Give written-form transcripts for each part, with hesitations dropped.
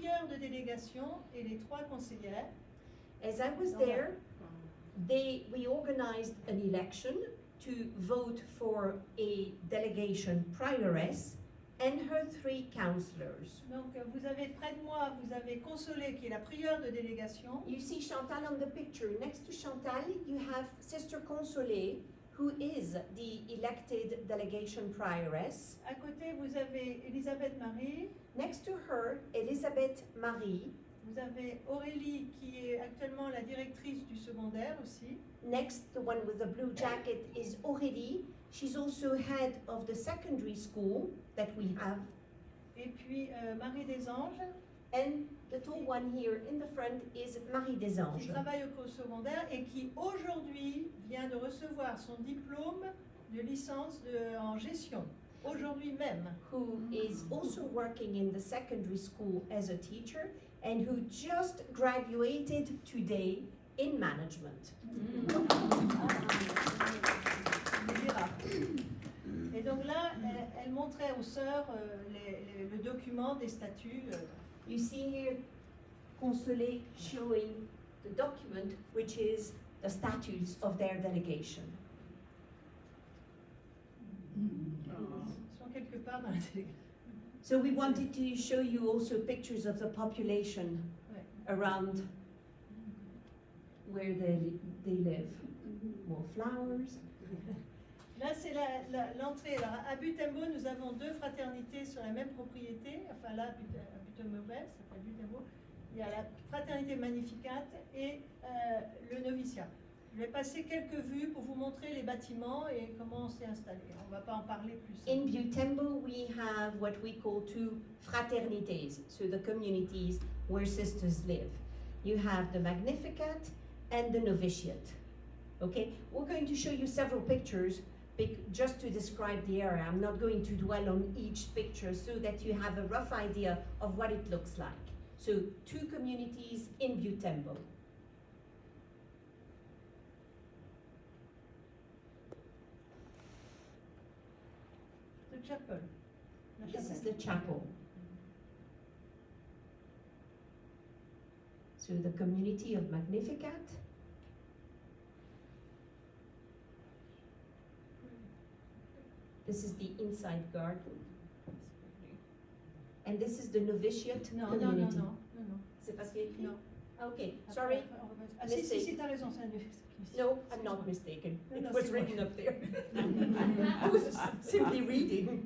prieur de délégation et les 3 conseillères. As I was there, we organized an election to vote for a delegation prioress and her 3 counselors. Donc vous avez près de moi, vous avez Consolée qui est la prieure de délégation. You see Chantal on the picture. Next to Chantal, you have Sister Consolée, who is the elected delegation prioress. À côté, vous avez Elisabeth Marie. Next to her, Elisabeth Marie. Vous avez Aurélie qui est actuellement la directrice du secondaire aussi. Next, the one with the blue jacket is Aurélie. She's also head of the secondary school that we have. Et puis Marie des Anges. And the tall one here in the front is Marie des Qui Anges. travaille au secondaire et qui aujourd'hui vient de recevoir son diplôme de licence en gestion. Aujourd'hui même. Who is also working in the secondary school as a teacher and who just graduated today in management. Et donc là, elle montrait aux sœurs le document des statuts. You see here Consolée showing the document which is the statutes of their delegation. Ils sont quelque part dans la délégation. So we wanted to show you also pictures of the population around where they live. More flowers. Là, c'est l'entrée. Alors, à Butembo, nous avons 2 fraternités sur la même propriété. Enfin, là, à Butembo, ça s'appelle Butembo. Il y a la fraternité Magnificat et le noviciat. Je vais passer quelques vues pour vous montrer les bâtiments et comment on s'est installé. On ne va pas en parler plus. In Butembo, we have what we call 2 fraternités, so the communities where sisters live. You have the Magnificat and the novitiate. Okay, we're going to show you several pictures just to describe the area. I'm not going to dwell on each picture so that you have a rough idea of what it looks like. So 2 communities in Butembo. The chapel. This is the chapel. So the community of Magnificat. This is the inside garden. And this is the novitiate community. Non. C'est pas ce qui est écrit? Non. Okay, sorry. Ah, si, t'as raison, c'est un noviciat. No, I'm not mistaken. No, It no, was c'est written moi. up there. I was simply reading.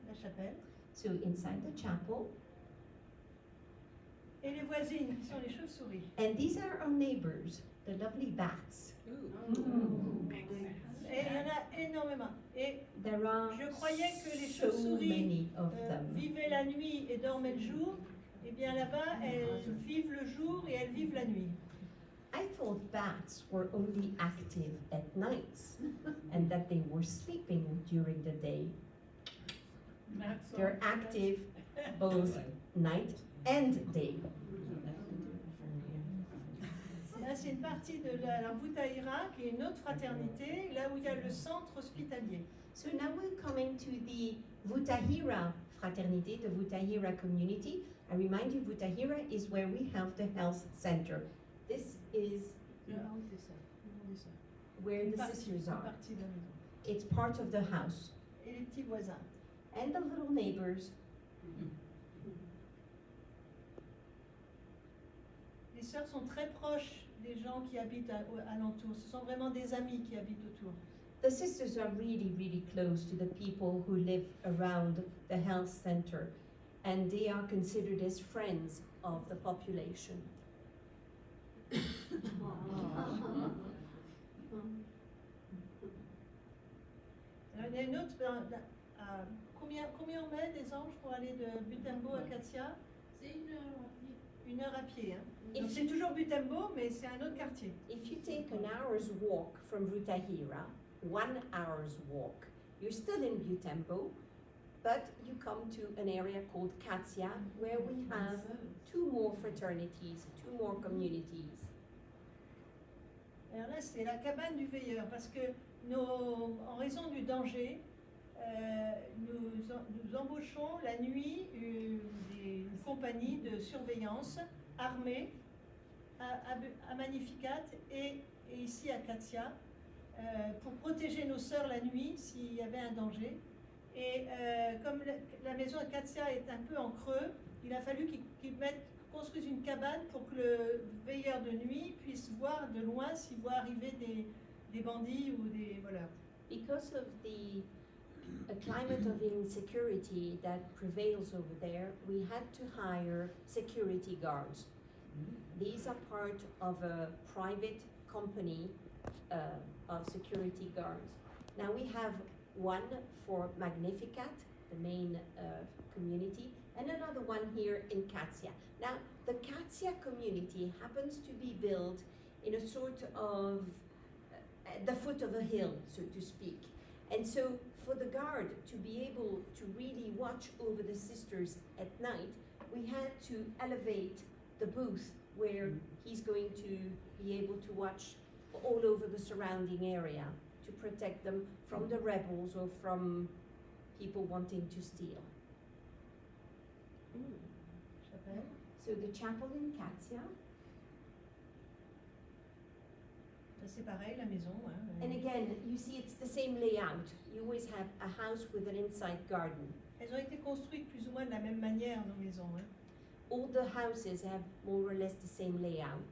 La chapelle. So inside the chapel. Et les voisines qui sont les chauves-souris. And these are our neighbors, the lovely bats. Et il y en a énormément. Et There are je croyais que les so chauves-souris many of them. vivaient la nuit et dormaient le jour. Eh bien là-bas, elles vivent le jour et elles vivent la nuit. I thought bats were only active at nights and that they were sleeping during the day. They're active both night and day. Là, c'est une partie de la Vutaïra, qui est une autre fraternité, là où il y a le centre hospitalier. So now we're coming to the Vutahira fraternité, the Vutahira community. I remind you, Vutahira is where we have the health center. This is where the sisters are. It's part of the house. Et les petits voisins. And the little neighbors. Les sœurs sont très proches des gens qui habitent alentour. Ce sont vraiment des amis qui habitent autour. The sisters are really, really close to the people who live around the health center, and they are considered as friends of the population. Alors, il y a une autre. Combien on met des anges pour aller de Butembo à Katia? C'est 1 heure à pied. Hein. If Donc c'est toujours Butembo, mais c'est un autre quartier. If you take an hour's walk from Vutahira, 1 hour's walk, you're still in Butembo, but you come to an area called Katia, where we have 2 more fraternities, 2 more communities. Alors là, c'est la cabane du veilleur, parce que en raison du danger, nous embauchons la nuit une compagnie de surveillance armée à Magnificat et ici à Katia pour protéger nos sœurs la nuit s'il y avait un danger. Et comme la maison à Katia est un peu en creux, il a fallu qu'ils construisent une cabane pour que le veilleur de nuit puisse voir de loin s'il voit arriver des bandits ou des voleurs. Because of the a climate of insecurity that prevails over there, we had to hire security guards. These are part of a private company of security guards. Now we have one for Magnificat, the main community, and another one here in Katia. Now the Katia community happens to be built in a sort of at the foot of a hill, so to speak. And so for the guard to be able to really watch over the sisters at night, we had to elevate the booth where he's going to be able to watch all over the surrounding area to protect them from the rebels or from people wanting to steal. Chapelle. So the chapel in Katia. C'est pareil, la maison. Hein. And again, you see it's the same layout. You always have a house with an inside garden. Elles ont été construites plus ou moins de la même manière, nos maisons. Hein. All the houses have more or less the same layout.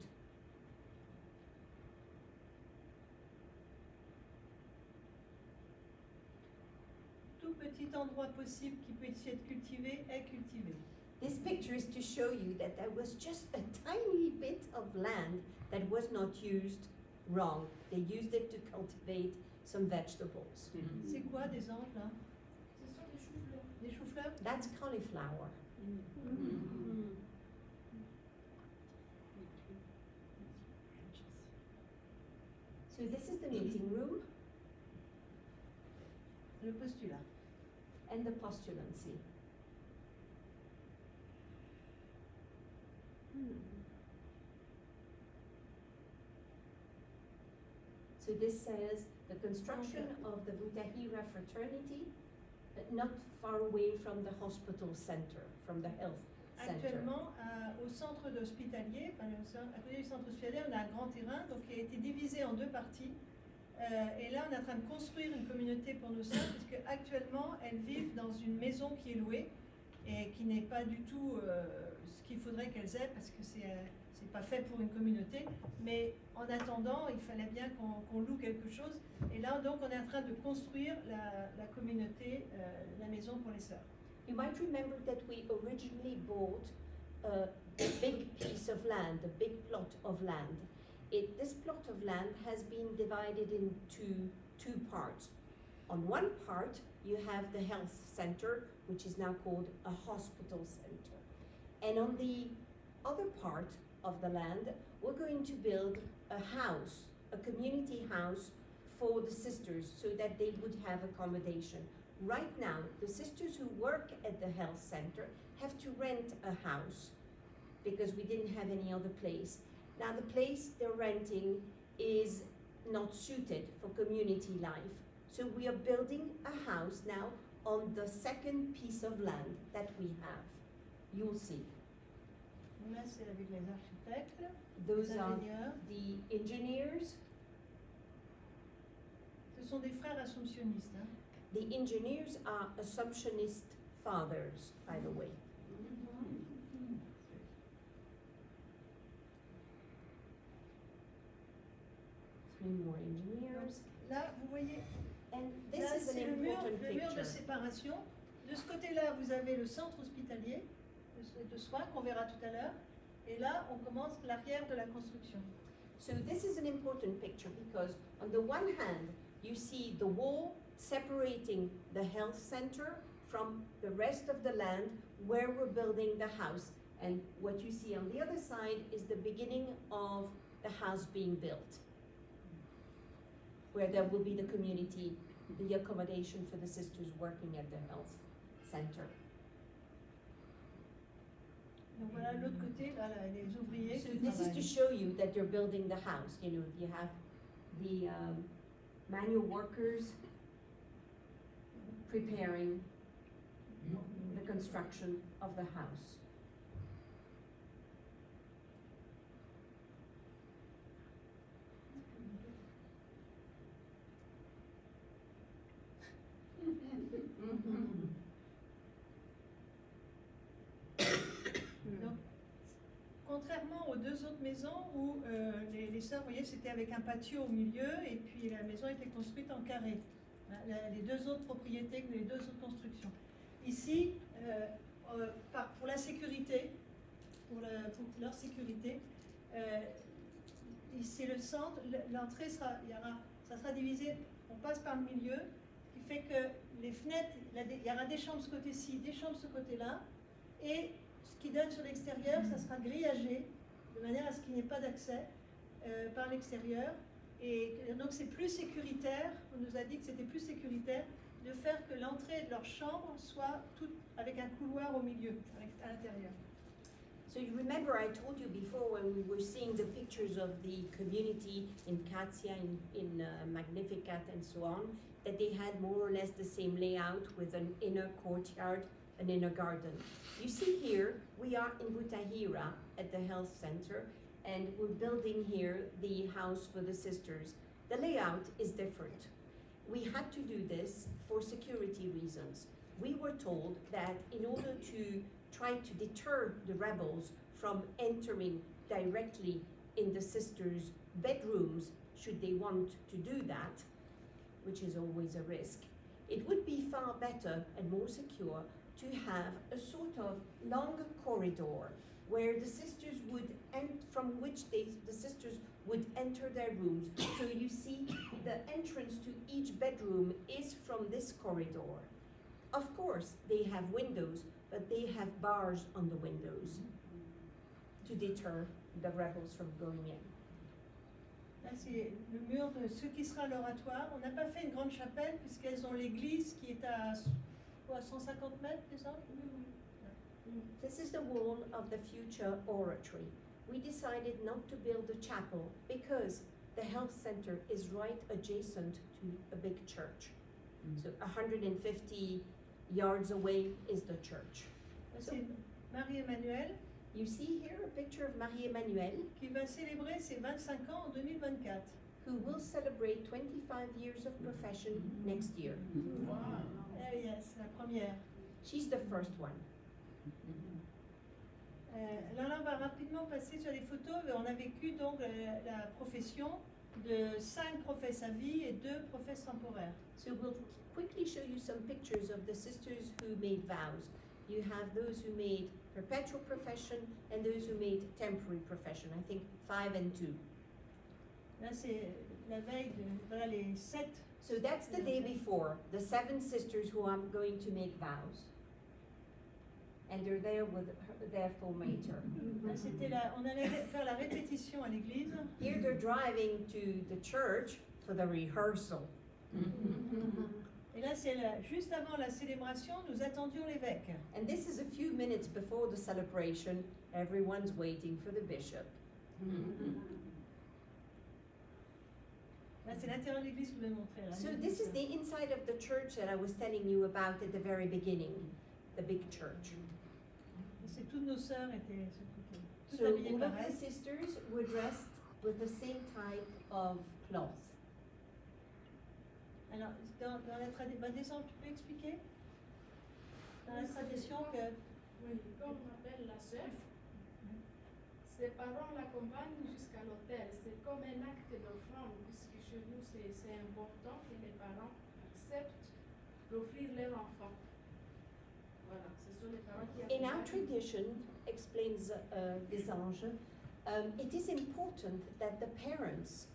Tout petit endroit possible qui peut ici être cultivé est cultivé. This picture is to show you that there was just a tiny bit of land that was not used wrong. They used it to cultivate some vegetables. C'est quoi des angles là? Ce sont des choux-fleurs. Des choux-fleurs? That's cauliflower. So this is the meeting room Le postulat. and the postulancy. So this says the construction of the Vutahira fraternity, not far away from the hospital center, from the health center. Actuellement, au centre hospitalier, à côté du centre hospitalier, on a un grand terrain donc, qui a été divisé en deux parties. Et là, on est en train de construire une communauté pour nos sœurs, puisque actuellement, elles vivent dans une maison qui est louée et qui n'est pas du tout ce qu'il faudrait qu'elles aient, parce que c'est pas fait pour une communauté. Mais en attendant, il fallait bien qu'on loue quelque chose. Et là, donc, on est en train de construire la communauté, la maison pour les sœurs. You might remember that we originally bought a big piece of land, a big plot of land. This plot of land has been divided into two parts. On one part, you have the health center, which is now called a hospital center. And on the other part of the land, we're going to build a house, a community house for the sisters so that they would have accommodation. Right now, the sisters who work at the health center have to rent a house because we didn't have any other place. Now the place they're renting is not suited for community life. So we are building a house now on the second piece of land that we have. You'll see. Là, c'est avec les architectes, Those les are ingénieurs. the engineers. Ce sont des frères assomptionnistes. Hein. The engineers are Assumptionist fathers, by the way. 3 more engineers. Là, vous voyez, And this là, is an c'est le mur important de picture. séparation. De ce côté-là, vous avez le centre hospitalier de soins qu'on verra tout à l'heure. Et là, on commence l'arrière de la construction. So this is an important picture because on the one hand, you see the wall separating the health center from the rest of the land where we're building the house. And what you see on the other side is the beginning of the house being built, where there will be the community, the accommodation for the sisters working at the health center. Donc voilà, de l'autre côté, là, les ouvriers So qui this is to travaillent. show you that you're building the house. You know, you have the manual workers preparing the construction of the house. Donc, contrairement aux deux autres maisons où les sœurs, vous voyez, c'était avec un patio au milieu et puis la maison était construite en carré. Hein, les deux autres propriétés, les deux autres constructions. Ici, pour la sécurité, pour leur sécurité, c'est le centre, l'entrée sera divisée, on passe par le milieu, qui fait que les fenêtres, il y aura des chambres de ce côté-ci, des chambres de ce côté-là, et ce qui donne sur l'extérieur, ça sera grillagé, de manière à ce qu'il n'y ait pas d'accès par l'extérieur. Et donc c'est plus sécuritaire, on nous a dit que c'était plus sécuritaire de faire que l'entrée de leur chambre soit toute avec un couloir au milieu, à l'intérieur. So you remember I told you before when we were seeing the pictures of the community in Katia, in Magnificat and so on, that they had more or less the same layout with an inner courtyard, an inner garden. You see here, we are in Butahira at the health center, and we're building here the house for the sisters. The layout is different. We had to do this for security reasons. We were told that in order to try to deter the rebels from entering directly in the sisters' bedrooms, should they want to do that, which is always a risk, it would be far better and more secure to have a sort of longer corridor where the sisters would from which the sisters would enter their rooms. So you see the entrance to each bedroom is from this corridor. Of course, they have windows, but they have bars on the windows to deter the rebels from going in. Là, c'est le mur de ce qui sera l'oratoire. On n'a pas fait une grande chapelle puisqu'elles ont l'église qui est à 150 mètres, c'est ça? This is the wall of the future oratory. We decided not to build a chapel because the health center is right adjacent to a big church. So 150 yards away is the church. C'est Marie-Emmanuelle You see here a picture of Marie-Emmanuelle, qui va célébrer ses 25 ans en 2024. who will celebrate 25 years of profession next year. Yes, la première. She's the first one. Là, on va rapidement passer sur les photos. On a vécu donc la profession de 5 professes à vie et 2 professes temporaires. So we'll quickly show you some pictures of the sisters who made vows. You have those who made perpetual profession and those who made temporary profession, I think 5 and 2. Là, c'est la veille de voilà, les 7. So that's the day before, the 7 sisters who are going to make vows. And they're there with their formator. Là, c'était on allait faire la répétition à l'église. Here they're driving to the church for the rehearsal. Et là, c'est juste avant la célébration, nous attendions l'évêque. And this is a few minutes before the celebration. Everyone's waiting for the bishop. Là, c'est l'intérieur de l'église que je vous ai montré. Là. So this is the inside of the church that I was telling you about at the very beginning, the big church. C'est toutes nos sœurs étaient toutes So habillées all of pareil. the sisters were dressed with the same type of cloth. Alors, dans la tradition, descends, tu peux expliquer? Dans la tradition que... Oui, comme on appelle la sœur, ses parents l'accompagnent jusqu'à l'autel. C'est comme un acte d'offrande, puisque chez nous c'est important que les parents acceptent d'offrir leur enfant. Voilà, ce sont les parents qui In our accompagnent. tradition, explains Desange, it is important that the parents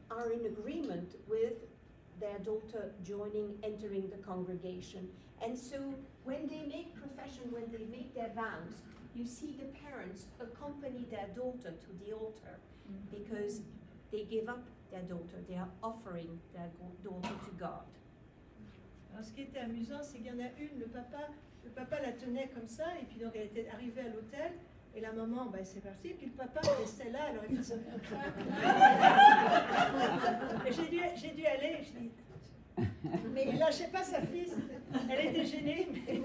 are in agreement with their daughter entering the congregation. And so when they make profession, when they make their vows, you see the parents accompany their daughter to the altar because they give up their daughter, they are offering their daughter to God. Alors, ce qui était amusant, c'est qu'il y en a une, le papa la tenait comme ça, et puis donc elle était arrivée à l'autel, Et la maman, ben, c'est parti. Puis le papa restait là, alors il faisait... Et j'ai dû aller, je dis... Mais il lâchait pas sa fille, elle était gênée. Mais...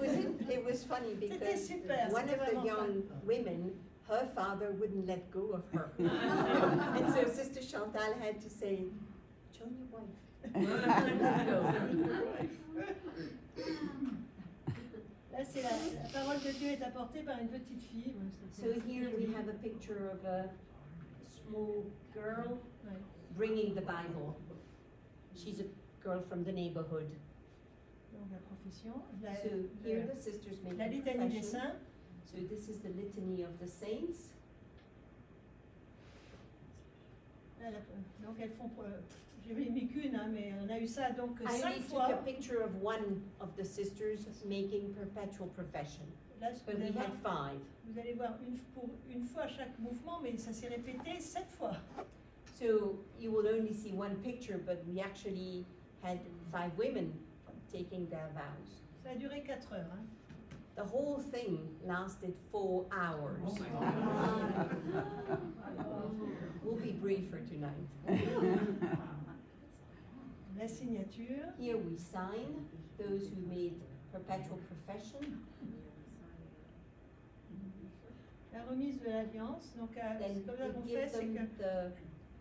It was funny C'était because super, one c'était of the vraiment young fun. women, her father wouldn't let go of her. And so Sister Chantal had to say, join your wife. Là, c'est la parole de Dieu est apportée par une petite fille. Ouais, So here we have a picture of a small girl Ouais. bringing the Bible. She's a girl from the neighborhood. Donc la profession, So here the sisters make la a litanie des profession. saints. So this is the litany of the saints. Donc elles font, j'ai mis qu'une, hein, mais on a eu ça donc I 5 only took fois. a picture of one of the sisters making perpetual profession, Là, ce que but vous, we allez had voir, 5. vous allez voir pour une fois chaque mouvement, mais ça s'est répété 7 fois. So you will only see one picture, but we actually had 5 women taking their vows. Ça a duré 4 heures. Hein. The whole thing lasted 4 hours. We'll be briefer tonight. La signature. Here we sign those who made perpetual profession. La remise de l'alliance. Donc, Then comme ça qu'on we fait, give c'est them que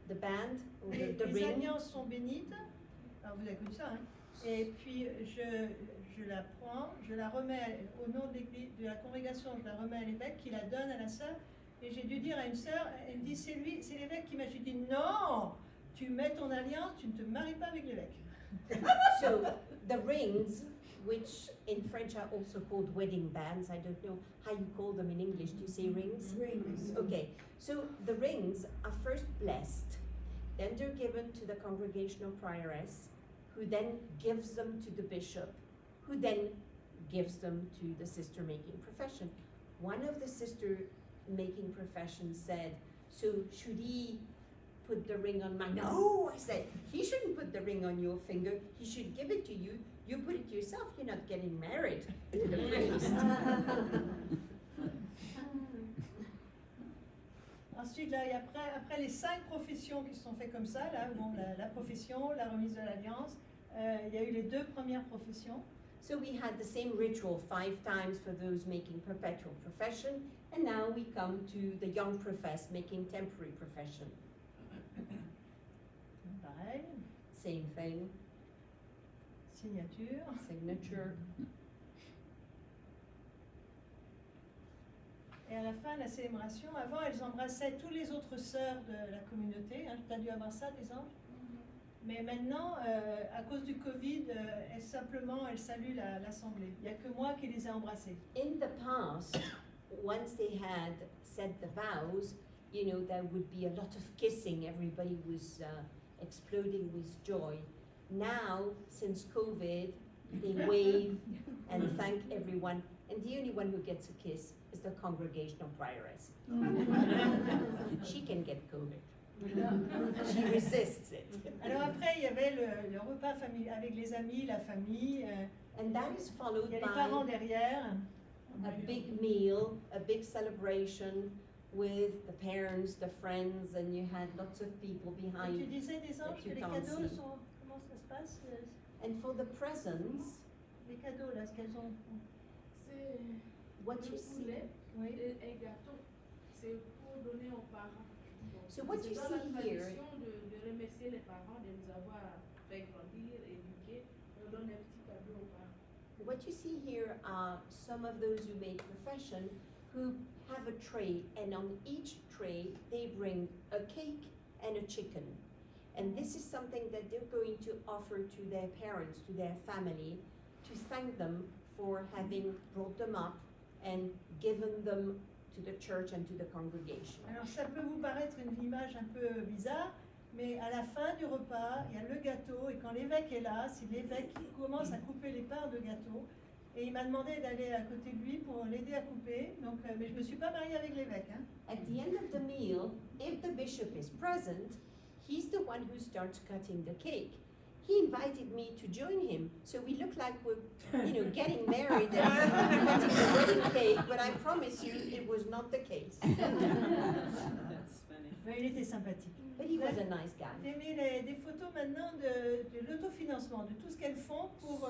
the band or les the ring. alliances sont bénites. Alors, vous avez connu ça, hein. Et puis, je la prends, je la remets au nom de l'église, de la congrégation, je la remets à l'évêque qui la donne à la sœur. Et j'ai dû dire à une sœur, elle me dit, c'est l'évêque qui m'a dit, non, tu mets ton alliance, tu ne te maries pas avec l'évêque. So the rings, which in French are also called wedding bands, I don't know how you call them in English. Do you say rings? Rings. Okay, so the rings are first blessed, then they're given to the congregational prioress, who then gives them to the bishop, who then gives them to the sister making profession. One of the sister making profession said, so should he put the ring on my... No, I said, he shouldn't put the ring on your finger, he should give it to you. You put it yourself, you're not getting married to the priest. Ensuite, là, et après les 5 professions qui se sont faites comme ça, là, bon, la profession, la remise de l'alliance, il y a eu les 2 premières professions. So we had the same ritual 5 times for those making perpetual profession, and now we come to the young profess making temporary profession. Pareil, Same thing, signature. signature. Et à la fin de la célébration, avant, elles embrassaient toutes les autres sœurs de la communauté. Hein, tu as dû avoir ça, des anges. Mais maintenant, à cause du Covid, elles saluent l'assemblée. Il n'y a que moi qui les ai embrassées. In the past, once they had said the vows, you know, there would be a lot of kissing. Everybody was exploding with joy. Now, since COVID, they wave and thank everyone. And the only one who gets a kiss is the congregational prioress. She can get COVID. She resists it. Alors après, il y avait le repas avec les amis, la famille. And that is followed Il y a les parents by derrière. a big meal, a big celebration with the parents, the friends, and you had lots of people Et tu behind. disais des anges que you les can't cadeaux see. sont... Comment ça se passe And for the presents, Les cadeaux, là, ce qu'elles ont... C'est what le you see, poulet Oui. et un gâteau. C'est pour donner aux parents. So what C'est you dans la see here- tradition de remercier les parents de nous avoir fait grandir, éduquer. On donne un petit cadeau aux parents. what you see here are some of those who make profession who have a tray, and on each tray they bring a cake and a chicken. And this is something that they're going to offer to their parents, to their family, to thank them for having brought them up and given them to the church and to the congregation. Alors ça peut vous paraître une image un peu bizarre, mais à la fin du repas, il y a le gâteau, et quand l'évêque est là, c'est l'évêque qui commence à couper les parts de gâteau. Et il m'a demandé d'aller à côté de lui pour l'aider à couper, donc, mais je ne me suis pas mariée avec l'évêque. Hein. At the end of the meal, if the bishop is present, he's the one who starts cutting the cake. he invited me to join him. So we look like we're, getting married and cutting the wedding cake, but I promise you, it was not the case. That's funny. Mais il était sympathique. But he was a nice guy. J'ai mis des photos maintenant de l'autofinancement, de tout ce qu'elles font pour,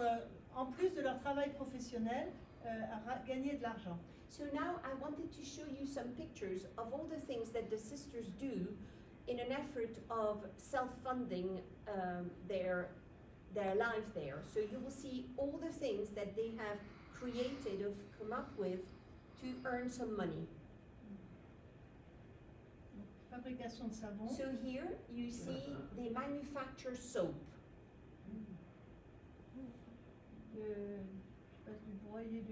en plus de leur travail professionnel, gagner de l'argent. So now I wanted to show you some pictures of all the things that the sisters do in an effort of self-funding their life there. So you will see all the things that they have created or come up with to earn some money. Fabrication de savon. So here you see they manufacture soap. Je sais pas, du broyer,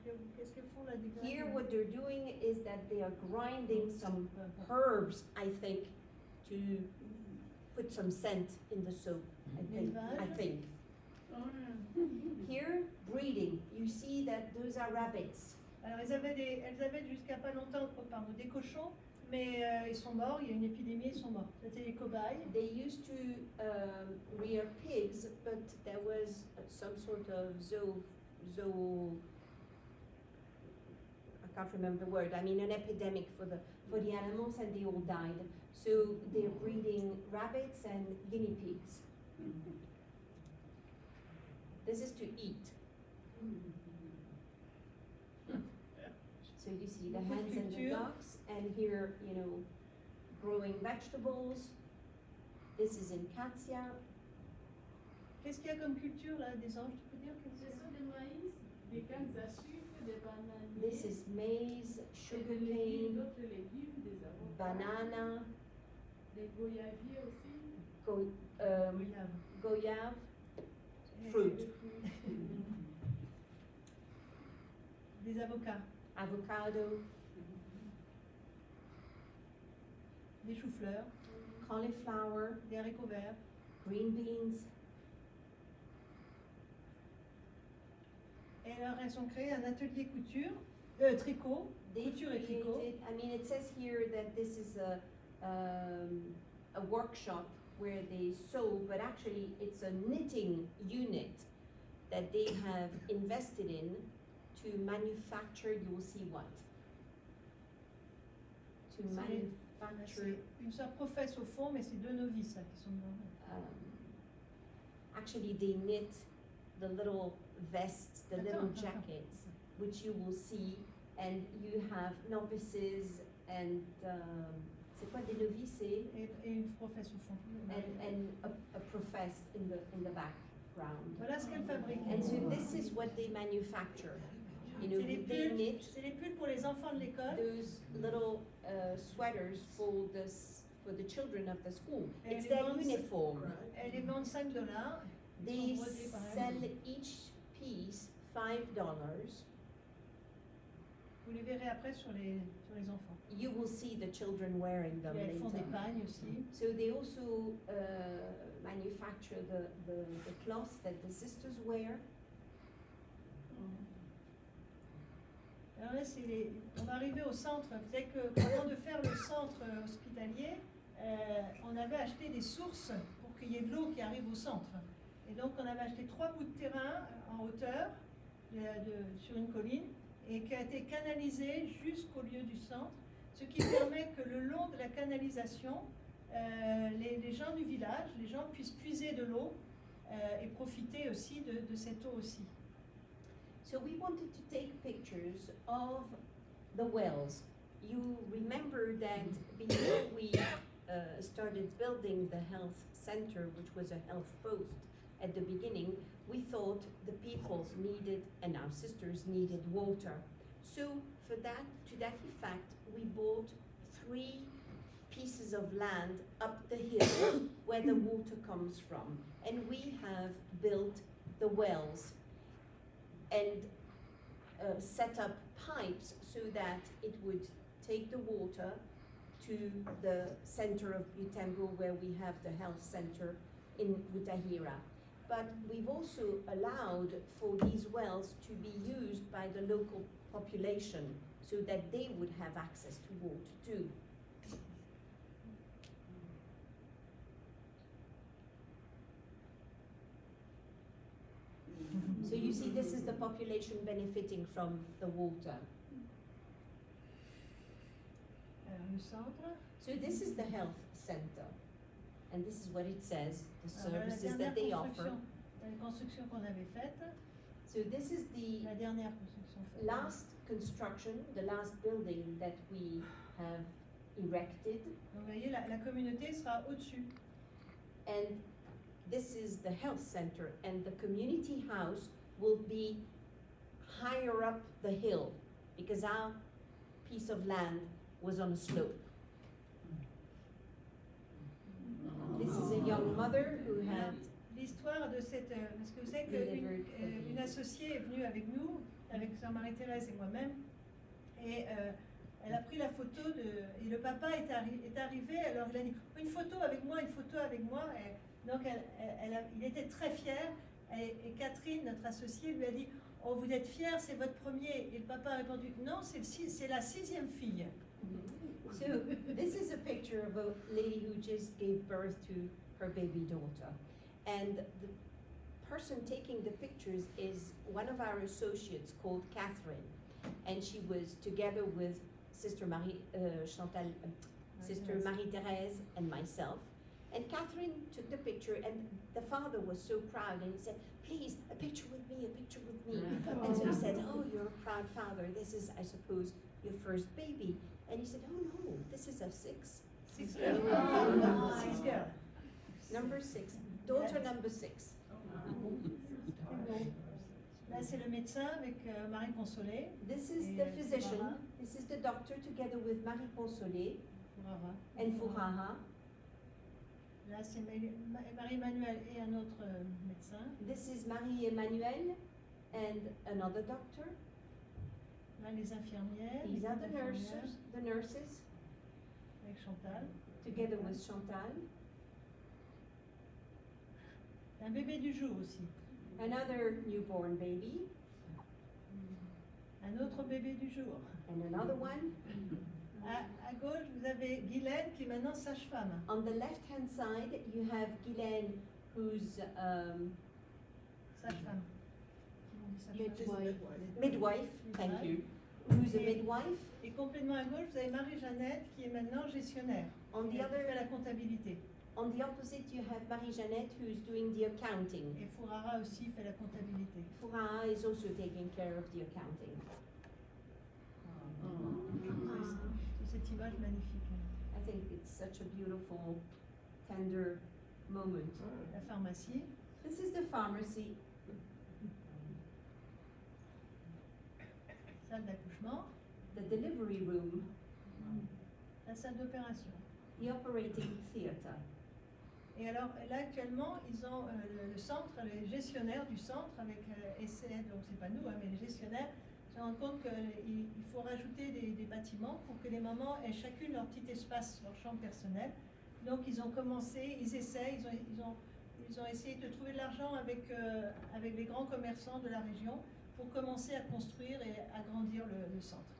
qu'est-ce qu'elles font là des Here graines? what they're doing is that they are grinding some herbs, I think, to put some scent in the soap, I think. Here, breeding. You see that those are rabbits. Alors elles avaient jusqu'à pas longtemps des cochons, mais ils sont morts, il y a une épidémie, ils sont morts. C'était les cobayes. They used to rear pigs, but there was some sort of I can't remember the word. I mean, an epidemic for the animals, and they all died. So they're breeding rabbits and guinea pigs. This is to eat. So you see the hens and the ducks, and here, growing vegetables. This is in Katia. Qu'est-ce qu'il y a comme culture là, des anges, tu peux dire? Ce sont des maïs, des cannes à sucre, des bananes. This is maize, sugarcane, D'autres légumes, des avocats. banana, Des goyaviers aussi. goyave, fruit, Des avocats, avocado, des choux-fleurs, cauliflower, des haricots verts. green beans. Et alors elles ont créé un atelier couture, tricot, They couture et tricot. created, I mean, it says here that this is a workshop where they sew, but actually it's a knitting unit that they have invested in to manufacture, you will see what? To manufacture, Une sœur professe au fond, mais c'est deux novices là, qui sont dedans. actually they knit the little vests, the little jackets, which you will see, and you have novices and, c'est quoi des novices? Et une professe au fond. And a professed in the background. Voilà ce qu'elles fabriquent. And so this is what they manufacture. You know, C'est les they pulls, knit c'est les pulls pour les enfants de l'école. those little sweaters for the children of the school. And It's they their want- uniform. Elles les vendent $5. They sont brodés par sell elles. each piece $5. Vous les verrez après sur les enfants. You will see the children wearing them Et elles font des later. pagnes aussi. So they also manufacture the cloths that the sisters wear. Alors là, on va arriver au centre. Vous savez qu'avant de faire le centre hospitalier, on avait acheté des sources pour qu'il y ait de l'eau qui arrive au centre. Et donc, on avait acheté 3 bouts de terrain en hauteur sur une colline et qui a été canalisé jusqu'au lieu du centre, ce qui permet que le long de la canalisation, les gens du village, les gens puissent puiser de l'eau et profiter aussi de cette eau aussi. So we wanted to take pictures of the wells. You remember that before we started building the health center, which was a health post at the beginning, we thought the people needed, and our sisters needed water. So for that, to that effect, we bought 3 pieces of land up the hill where the water comes from. And we have built the wells and set up pipes so that it would take the water to the center of Butembo where we have the health center in Butahira. But we've also allowed for these wells to be used by the local population so that they would have access to water too. So you see, this is the population benefiting from the water. Le centre. So this is the health center, and this is what it says, the Alors, la services dernière that they offer. construction qu'on avait faite, So this is the la dernière construction faite. last construction, the last building that we have erected, Donc, vous voyez, la communauté sera au-dessus. and this is the health center, and the community house will be higher up the hill, because our piece of land was on a slope. This is a young mother who had L'histoire de cette... parce que vous savez Delivered qu'une associée est venue avec nous, avec Sœur Marie-Thérèse et moi-même, et elle a pris la photo et le papa est arrivé, alors il a dit « une photo avec moi, une photo avec moi ». Et donc il était très fier, et Catherine, notre associée, lui a dit « oh, vous êtes fière, c'est votre premier ». Et le papa a répondu « non, c'est la 6e fille ». So this is a picture of a lady who just gave birth to her baby daughter. And the person taking the pictures is one of our associates called Catherine. And she was together with Sister Chantal, Sister Marie-Thérèse and myself. And Catherine took the picture, and the father was so proud, and he said, please, a picture with me, a picture with me. And so he said, oh, you're a proud father. This is, I suppose, your first baby. And he said, oh no, this is a 6. 6 girls. 6 girls. Number 6. Daughter number 6. Là, c'est le médecin avec Marie Consolé. This is Et the physician. Fourara. This is the doctor together with Marie Consolé Fourara. and Fourara. Là, c'est Marie-Emmanuelle et un autre médecin. This is Marie-Emmanuelle and another doctor. Là, les infirmières. These are the les infirmières, nurses avec Chantal. together with Chantal. Un bébé du jour aussi. Another newborn baby Un autre bébé du jour. and another one. À gauche, vous avez Guylaine qui est maintenant sage-femme. On the left-hand side, you have Guylaine, who's Sage-femme. midwife. Thank you. Who's a midwife. Et complètement à gauche, vous avez Marie-Jeannette qui est maintenant gestionnaire. On the Qui other, fait la comptabilité. on the opposite, you have Marie-Jeannette, who's doing the accounting. Et Fourara aussi fait la comptabilité. Fourara is also taking care of the accounting. C'est cette image magnifique. I think it's such a beautiful, tender moment. La pharmacie. This is the pharmacy, Salle d'accouchement. the delivery room, La salle d'opération. the operating theater. Et alors là actuellement, ils ont le centre, les gestionnaires du centre avec SCN, donc c'est pas nous, hein, mais les gestionnaires se rendent compte qu'il faut rajouter des bâtiments pour que les mamans aient chacune leur petit espace, leur chambre personnelle. Donc ils ont commencé, ils essayent, ils ont essayé de trouver de l'argent avec les grands commerçants de la région pour commencer à construire et agrandir le centre.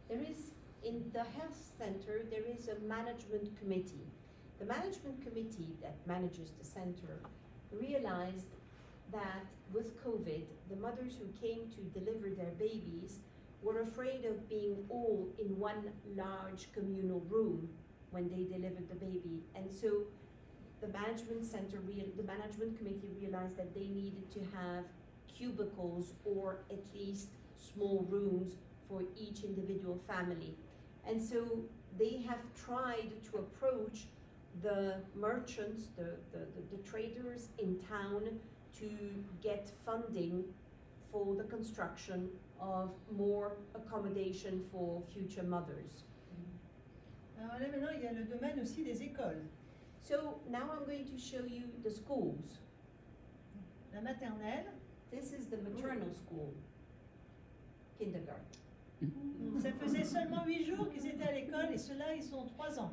There is, in the health center, there is a management committee. The management committee that manages the center realized that with COVID, the mothers who came to deliver their babies were afraid of being all in one large communal room when they delivered the baby. And so the management the management committee realized that they needed to have cubicles or at least small rooms for each individual family. And so they have tried to approach the merchants, the traders in town to get funding for the construction of more accommodation for future mothers. Alors là maintenant, il y a le domaine aussi des écoles. So now I'm going to show you the schools. La maternelle, This is the maternal school, kindergarten. ça faisait seulement 8 jours qu'ils étaient à l'école et ceux-là, ils ont 3 ans.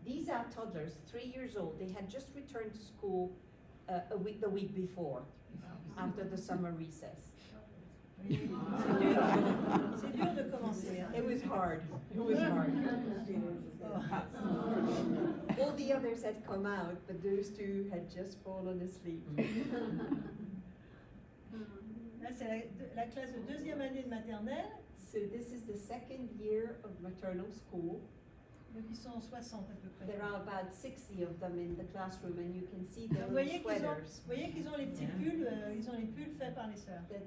These are toddlers, 3 years old. They had just returned to school the week before, after the summer recess. Oui, c'est dur de commencer. Hein. It was hard. It was hard. Oh. All the others had come out, but those two had just fallen asleep. la classe de deuxième année de maternelle. So this is the second year of maternal school. Donc ils sont 60 à peu près. There are about 60 of them in the classroom, and you can see their Donc, little sweaters vous voyez qu'ils ont les petits pulls, ils ont les pulls faits par les sœurs. that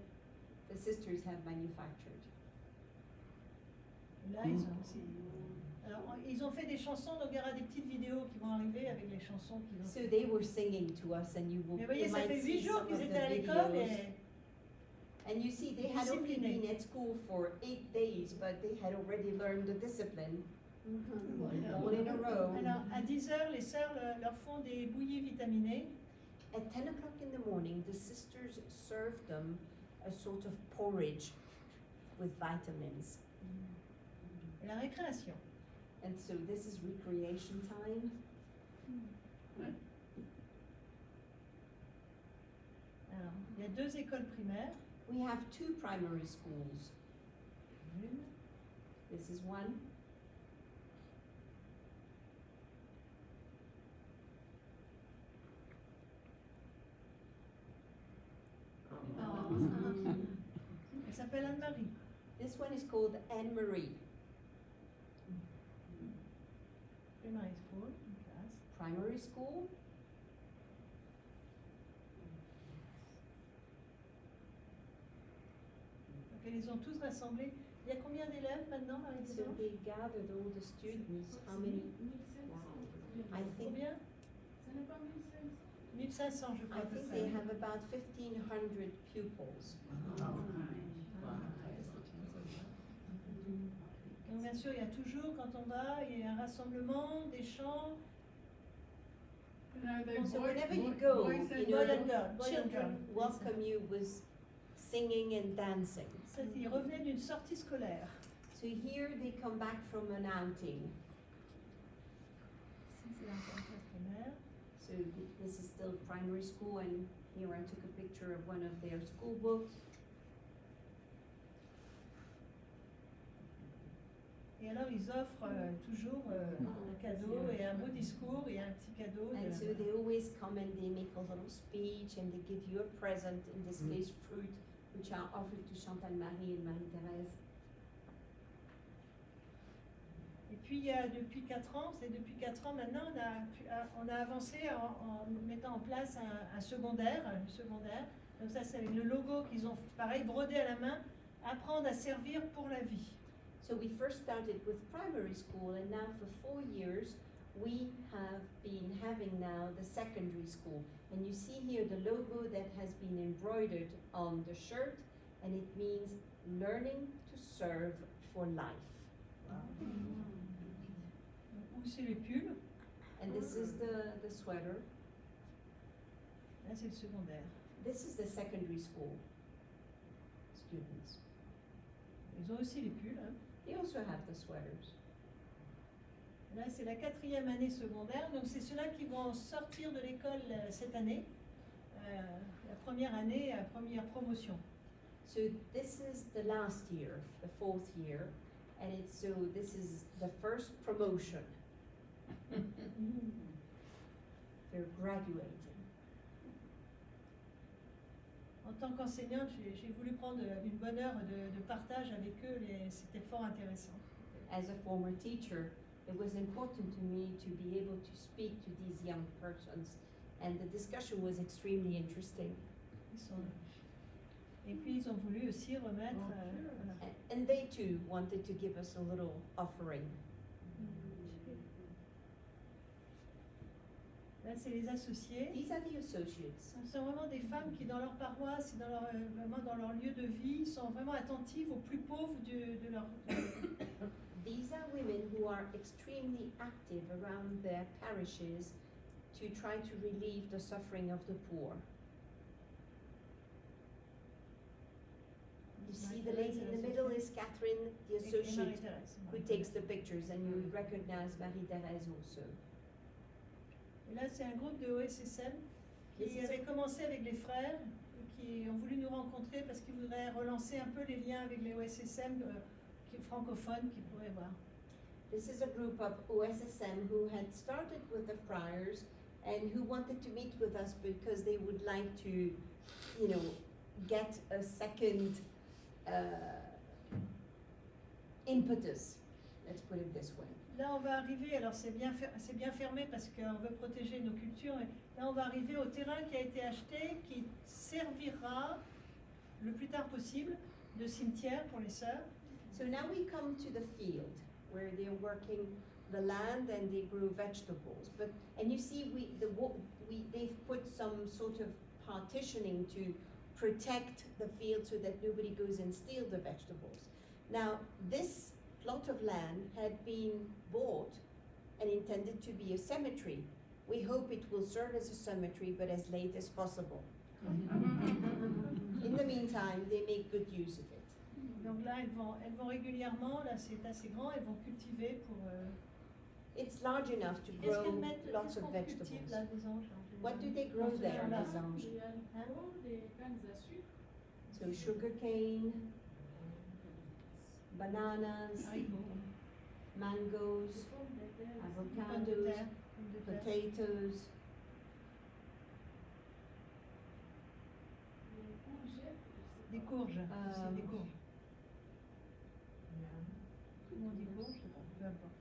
the sisters have manufactured. Et là, ils ont aussi. Alors, ils ont fait des chansons, donc il y aura des petites vidéos qui vont arriver avec les chansons qu'ils ont So fait. they were singing to us, and you will Mais vous voyez, you ça might fait see 8 jours some qu'ils of étaient the à l'école videos. et And you see, they had only Disciplinés. been at school for 8 days, but they had already learned the discipline all in a row. alors à 10h, les sœurs leur font des bouillies vitaminées. At 10 o'clock in the morning, the sisters served them a sort of porridge with vitamins. Et la récréation. And so this is recreation time. Alors, il y a 2 écoles primaires. We have 2 primary schools. Une. This is one. Elle s'appelle Anne-Marie. This one is called Anne-Marie Primary school, une classe. Primary School. Donc elles les ont tous rassemblés. Il y a combien d'élèves maintenant, So Marie-Thérèse? they gathered all the students. How many? 1500. I think Combien? Ce n'est pas 1500. 1500, je crois. I à peu think près. they have about 1,500 pupils. Donc bien sûr, il y a toujours, quand on va, il y a un rassemblement, des chants. So whenever you go, Boy and girl, boy and children girl. welcome you with singing and dancing. Ils revenaient d'une sortie scolaire. So here they come back from an outing. Ici, c'est encore une classe primaire. So this is still primary school, and here I took a picture of one of their school books. Et alors, ils offrent toujours un cadeau et un beau discours et un petit cadeau. And so they always come and they make a little speech and they give you a present, in this case fruit, which are offered to Chantal Marie and Marie-Thérèse. Et puis, il y a depuis 4 ans, c'est depuis 4 ans maintenant, on a avancé en mettant en place un secondaire. Donc ça, c'est avec le logo qu'ils ont, pareil, brodé à la main, apprendre à servir pour la vie. So we first started with primary school, and now for 4 years we have been having now the secondary school. And you see here the logo that has been embroidered on the shirt, and it means learning to serve for life. Où c'est les pulls, And this is the sweater. là c'est le secondaire. This is the secondary school students. Ils ont aussi les pulls. Hein. They also have the sweaters. Là c'est la 4e année secondaire, donc c'est ceux-là qui vont sortir de l'école cette année. La première année, la première promotion. So this is the last year, the 4th year, and this is the first promotion. They're graduating. En tant qu'enseignante, j'ai voulu prendre une bonne heure de partage avec eux, c'était fort intéressant. As a former teacher, it was important to me to be able to speak to these young persons, and the discussion was extremely interesting. Et puis ils ont voulu aussi remettre. Voilà. And they too wanted to give us a little offering. Là, c'est les associés. These are the associates. Ce sont vraiment des femmes qui, dans leur paroisse, vraiment dans leur lieu de vie, sont vraiment attentives aux plus pauvres de leur. These are women who are extremely active around their parishes to try to relieve the suffering of the poor. You see the lady in the middle is Catherine, the associate who takes the pictures, and you recognize Marie-Thérèse also. Et là, c'est un groupe de OSSM This qui is avait commencé avec les frères et qui ont voulu nous rencontrer parce qu'ils voudraient relancer un peu les liens avec les OSSM francophones qu'ils pourraient voir. This is a group of OSSM who had started with the friars and who wanted to meet with us because they would like to, get a second impetus. Let's put it this way. Là, on va arriver, alors c'est bien fermé parce qu'on veut protéger nos cultures. Et là, on va arriver au terrain qui a été acheté, qui servira le plus tard possible de cimetière pour les sœurs. So now we come to the field where they're working the land and they grow vegetables. And you see, they've put some sort of partitioning to protect the field so that nobody goes and steals the vegetables. Now, this plot of land had been bought and intended to be a cemetery. We hope it will serve as a cemetery, but as late as possible. In the meantime, they make good use of it. Donc là, elles vont régulièrement, là c'est assez grand, elles vont cultiver pour... It's large enough to Qu'est-ce grow qu'elles mettent, lots of qu'est-ce qu'on cultive vegetables. là, des anges? What do they grow there, Là. les anges? Il y a des cannes à sucre. So sugar cane, bananas, Haricots, mangoes, Des pommes de terre. pommes de avocados, terre, pommes de terre. potatoes, Des courgettes. Des courges, c'est des Um, courges. Comment on dit courges? Peu importe.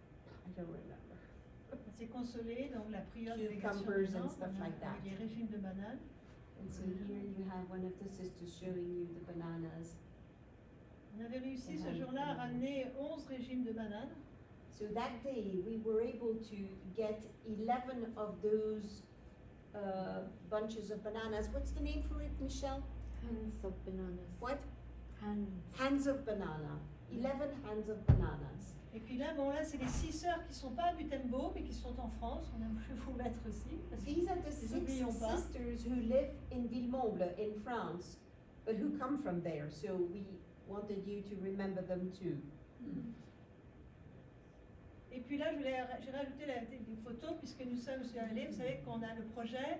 I don't remember. C'est consolé, donc la prière de Cucumbers légation and des stuff gens, like that. les régimes de bananes. And so here you have one of the sisters showing you the bananas. On avait réussi ce jour-là à ramener 11 régimes de bananes. So that day we were able to get 11 of those bunches of bananas. What's the name for it, Michelle? Hands of bananas. What? Hands. Hands of banana. 11 hands of bananas. Et puis là, bon là, c'est les 6 sœurs qui sont pas à Butembo, mais qui sont en France. On a voulu vous mettre aussi. Parce que These are the les 6 oublions pas. sisters who live in Villemomble in France, but who come from there. So we wanted you to remember them too. Et puis là, j'ai rajouté des photos, puisque nous sommes allés, vous savez qu'on a le projet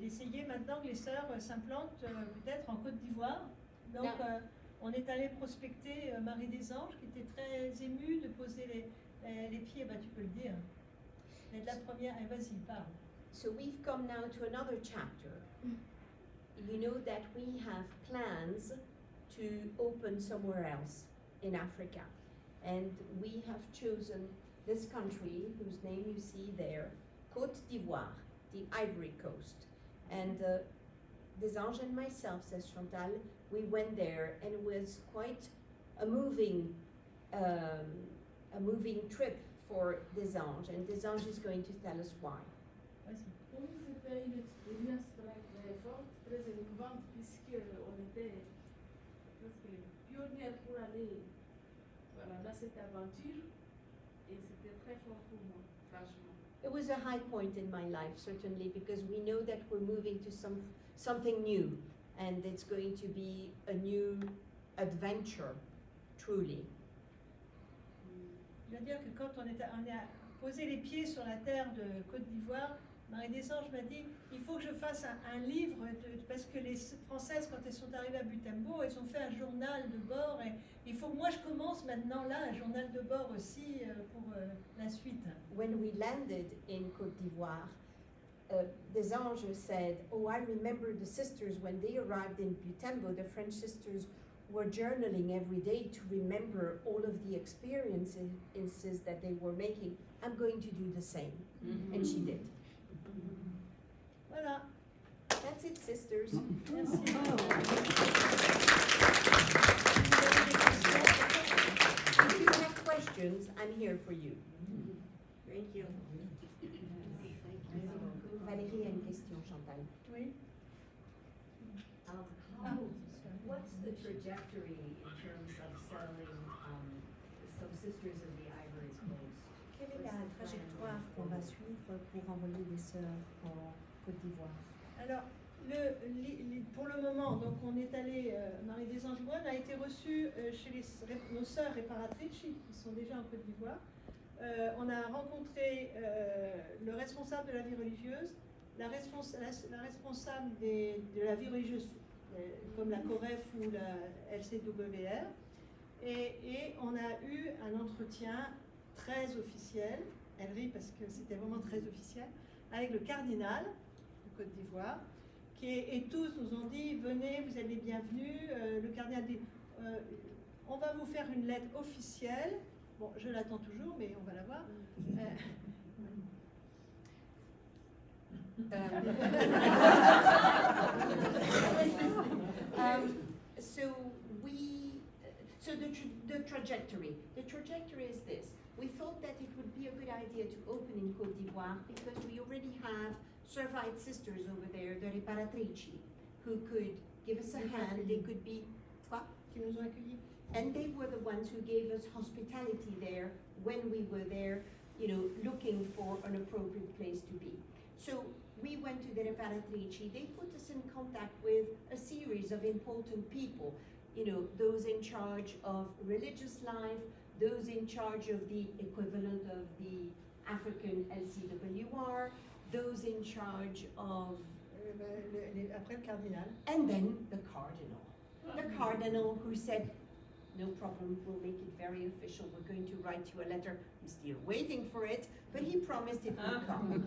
d'essayer maintenant que les sœurs s'implantent peut-être en Côte d'Ivoire. Donc, Non. on est allé prospecter Marie des Anges, qui était très émue de poser les pieds, bah, tu peux le dire. D'être la première, et vas-y, parle. So we've come now to another chapter. You know that we have plans to open somewhere else in Africa. And we have chosen this country, whose name you see there, Côte d'Ivoire, the Ivory Coast. And Des Anges and myself, says Chantal, we went there and it was quite a moving trip for Des Anges. And Des Anges is going to tell us why. Vas-y. Pour nous, c'était une expérience très forte, très émouvante, puisqu'on était presque les pionnières pour aller dans cette aventure. Et c'était très fort pour moi, franchement. It was a high point in my life, certainly, because we know that we're moving to something new, and it's going to be a new adventure, truly. Je veux dire que quand on a posé les pieds sur la terre de Côte d'Ivoire, Marie des Anges m'a dit, il faut que je fasse un livre, parce que les Françaises, quand elles sont arrivées à Butembo, elles ont fait un journal de bord, et il faut que moi je commence maintenant là, un journal de bord aussi pour la suite. When we landed in Côte d'Ivoire, Des Anges said, "Oh, I remember the sisters when they arrived in Butembo. The French sisters were journaling every day to remember all of the experiences that they were making. I'm going to do the same." And she did. Voilà, That's it, sisters. merci. Si vous avez des questions, If you have questions, I'm here for you. Thank you. Valérie a une question, Chantal. oui. What's the trajectory in terms of selling some sisters of the Ivory Coast? Quelle est la trajectoire qu'on va suivre pour envoyer des sœurs en Côte d'Ivoire? Alors, pour le moment, donc on est allé, Marie des Anges Bonne a été reçue chez nos sœurs réparatrices qui sont déjà en Côte d'Ivoire. On a rencontré le responsable de la vie religieuse, la responsable de la vie religieuse, comme la COREF ou la LCWR, et on a eu un entretien très officiel, elle rit parce que c'était vraiment très officiel, avec le cardinal de Côte d'Ivoire, et tous nous ont dit, venez, vous êtes les bienvenus. Le cardinal dit, on va vous faire une lettre officielle. Bon, je l'attends toujours, mais on va la voir. The trajectory. The trajectory is this. We thought that it would be a good idea to open in Côte d'Ivoire because we already have Servite sisters over there, the Riparatrici, who could give us a hand. They could be, what? Qui nous ont accueillis. And they were the ones who gave us hospitality there when we were there, you know, looking for an appropriate place to be. So we went to the Riparatrici. They put us in contact with a series of important people, you know, those in charge of religious life, those in charge of the equivalent of the African LCWR, those in charge of... Après le cardinal. And then the cardinal. The cardinal who said, no problem, we'll make it very official. We're going to write you a letter. I'm still waiting for it, but he promised it would come.